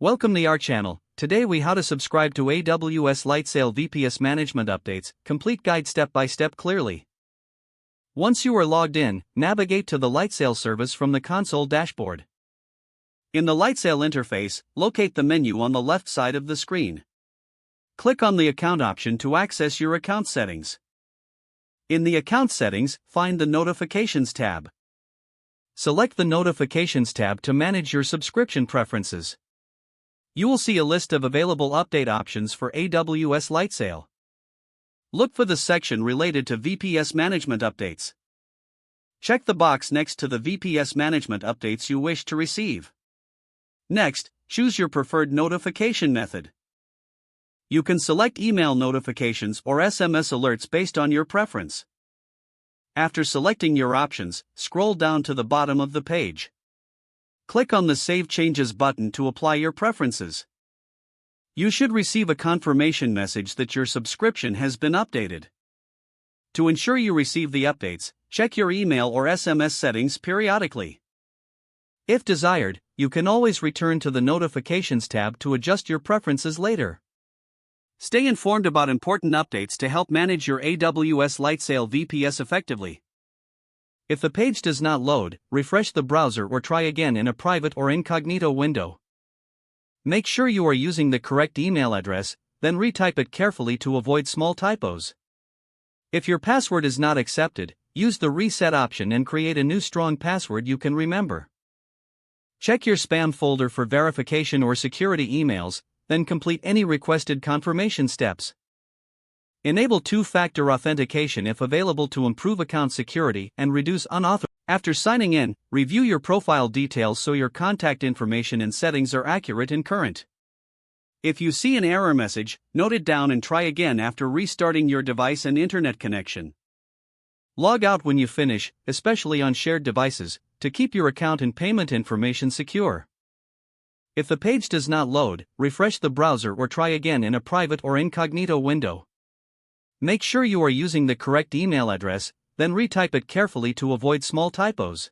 Welcome to our channel. Today we how to subscribe to AWS Lightsail VPS management updates, complete guide step by step clearly. Once you are logged in, navigate to the Lightsail service from the console dashboard. In the Lightsail interface, locate the menu on the left side of the screen. Click on the account option to access your account settings. In the account settings, find the Notifications tab. Select the Notifications tab to manage your subscription preferences. You will see a list of available update options for AWS Lightsail. Look for the section related to VPS management updates. Check the box next to the VPS management updates you wish to receive. Next, choose your preferred notification method. You can select email notifications or SMS alerts based on your preference. After selecting your options, scroll down to the bottom of the page. Click on the Save Changes button to apply your preferences. You should receive a confirmation message that your subscription has been updated. To ensure you receive the updates, check your email or SMS settings periodically. If desired, you can always return to the Notifications tab to adjust your preferences later. Stay informed about important updates to help manage your AWS Lightsail VPS effectively. If the page does not load, refresh the browser or try again in a private or incognito window. Make sure you are using the correct email address, then retype it carefully to avoid small typos. If your password is not accepted, use the reset option and create a new strong password you can remember. Check your spam folder for verification or security emails, then complete any requested confirmation steps. Enable two-factor authentication if available to improve account security and reduce unauthorized. After signing in, review your profile details so your contact information and settings are accurate and current. If you see an error message, note it down and try again after restarting your device and internet connection. Log out when you finish, especially on shared devices, to keep your account and payment information secure. If the page does not load, refresh the browser or try again in a private or incognito window. Make sure you are using the correct email address, then retype it carefully to avoid small typos.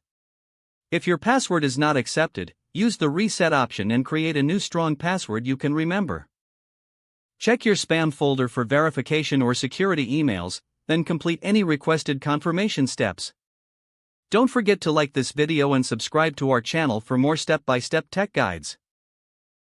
If your password is not accepted, use the reset option and create a new strong password you can remember. Check your spam folder for verification or security emails, then complete any requested confirmation steps. Don't forget to like this video and subscribe to our channel for more step-by-step tech guides.